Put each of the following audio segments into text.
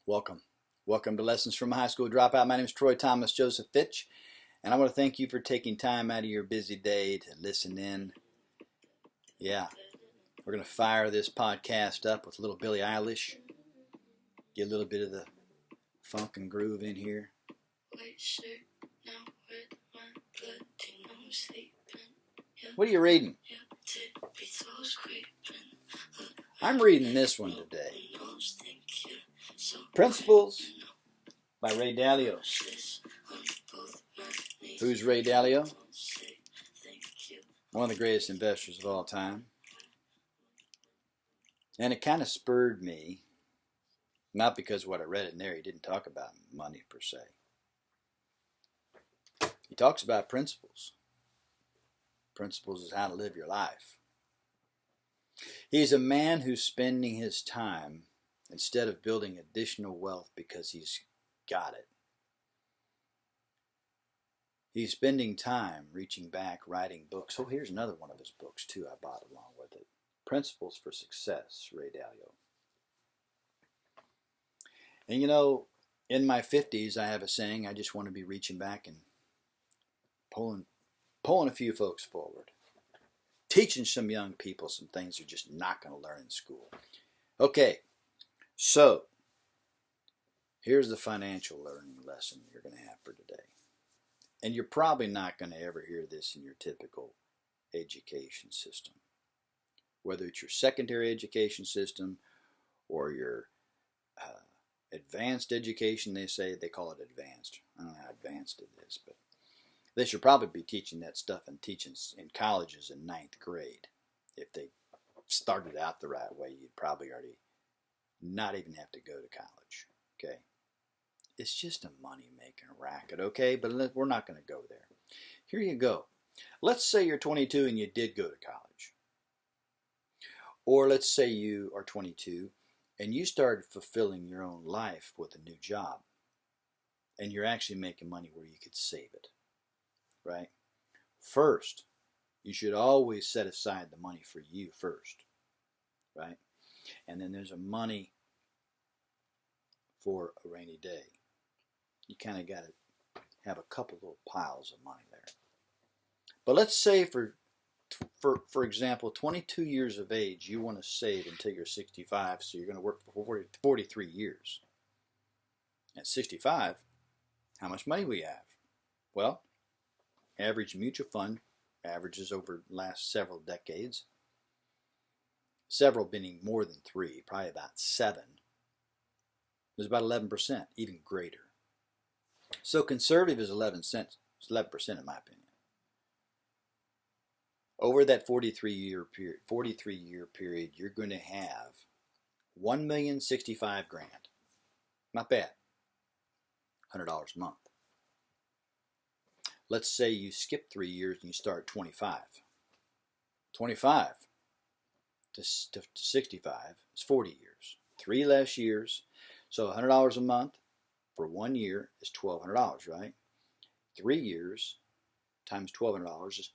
Welcome. Welcome to Lessons from a High School Dropout. My name is Troy Thomas Joseph Fitch, and I want to thank you for taking time out of your busy day to listen in. Yeah, we're going to fire this podcast up with a little Billie Eilish. Get a little bit of the funk and groove in here. What are you reading? I'm reading this one today. Principles by Ray Dalio. Who's Ray Dalio? One of the greatest investors of all time. And it kind of spurred me, not because of what I read in there. He didn't talk about money per se. He talks about principles. Principles is how to live your life. He's a man who's spending his time instead of building additional wealth because he's got it. He's spending time reaching back, writing books. Oh, here's another one of his books too I bought along with it. Principles for Success, Ray Dalio. And you know, in my 50s, I have a saying, I just want to be reaching back and pulling a few folks forward. Teaching some young people some things they're just not going to learn in school. Okay, so here's the financial learning lesson you're going to have for today. And you're probably not going to ever hear this in your typical education system. Whether it's your secondary education system or your advanced education, they call it advanced. I don't know how advanced it is, but they should probably be teaching that stuff and teaching in colleges in 9th grade. If they started out the right way, you'd probably already not even have to go to college. Okay? It's just a money-making racket, okay? But we're not going to go there. Here you go. Let's say you're 22 and you did go to college. Or let's say you are 22 and you started fulfilling your own life with a new job. And you're actually making money where you could save it. Right? First, you should always set aside the money for you first. Right? And then there's a money for a rainy day. You kind of got to have a couple little piles of money there. But let's say for example, 22 years of age, you want to save until you're 65, so you're going to work for 43 years. At 65, how much money we have? Well, average mutual fund averages over the last several decades. Several meaning more than 3, probably about 7. There's about 11%, even greater. So conservative is 11 cents. It's 11% in my opinion. Over that 43-year period, you're going to have $1,065,000. Not bad. $100 a month. Let's say you skip 3 years and you start at 25. 25 to 65 is 40 years. 3 less years. So $100 a month for 1 year is $1,200, right? 3 years times $1,200 is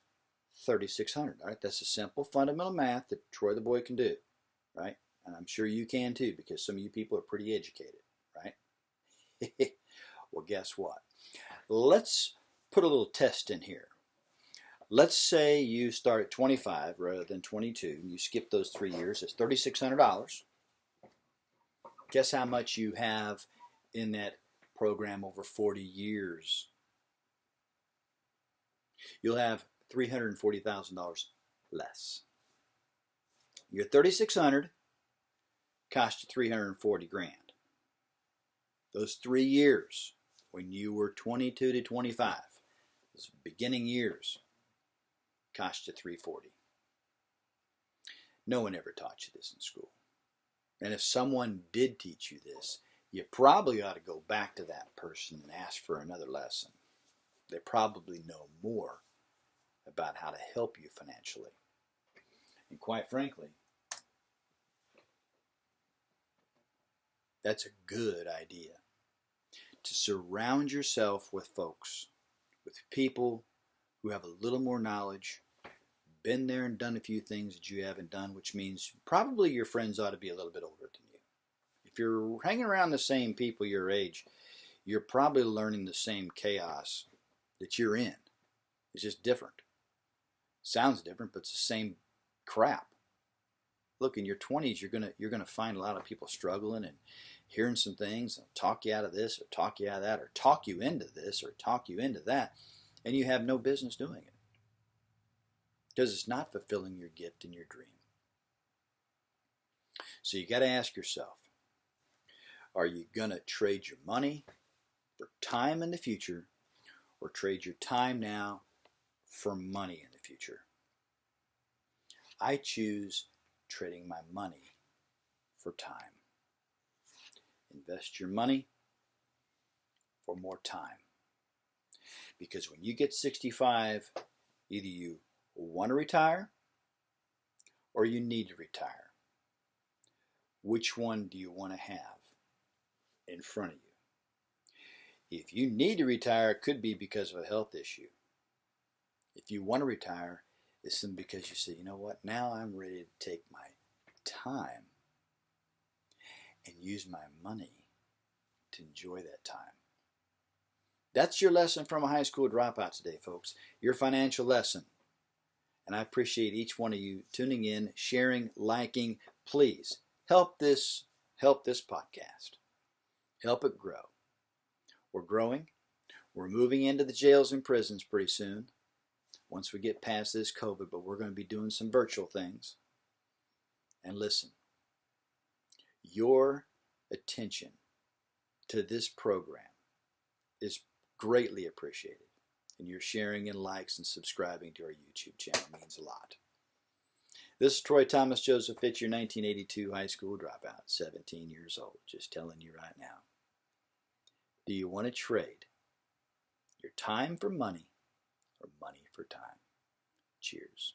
$3,600, right? That's a simple fundamental math that Troy the Boy can do, right? And I'm sure you can too, because some of you people are pretty educated, right? Well, guess what? Let's put a little test in here. Let's say you start at 25 rather than 22, and you skip those 3 years. It's $3,600. Guess how much you have in that program over 40 years? You'll have $340,000 less. Your $3,600 cost you $340,000. Those 3 years, when you were 22 to 25, those beginning years, cost you $340,000. No one ever taught you this in school. And if someone did teach you this, you probably ought to go back to that person and ask for another lesson. They probably know more about how to help you financially. And quite frankly, that's a good idea. To surround yourself with folks, with people who have a little more knowledge, been there and done a few things that you haven't done, which means probably your friends ought to be a little bit older than you. If you're hanging around the same people your age, you're probably learning the same chaos that you're in. It's just different. Sounds different, but it's the same crap. Look, in your 20s, you're gonna find a lot of people struggling and hearing some things and talk you out of this or talk you out of that or talk you into this or talk you into that, and you have no business doing it because it's not fulfilling your gift and your dream. So you got to ask yourself, are you going to trade your money for time in the future or trade your time now for money in the future? I choose trading my money for time. Invest your money for more time. Because when you get 65, either you want to retire or you need to retire. Which one do you want to have in front of you? If you need to retire, it could be because of a health issue. If you want to retire, it's simply because you say, you know what, now I'm ready to take my time and use my money to enjoy that time. That's your lesson from a high school dropout today, folks. Your financial lesson. And I appreciate each one of you tuning in, sharing, liking. Please help this podcast. Help it grow. We're growing. We're moving into the jails and prisons pretty soon, once we get past this COVID, but we're going to be doing some virtual things. And listen, your attention to this program is greatly appreciated. And your sharing and likes and subscribing to our YouTube channel means a lot. This is Troy Thomas Joseph Fitz, your 1982 high school dropout, 17 years old. Just telling you right now. Do you want to trade your time for money or money for time? Cheers.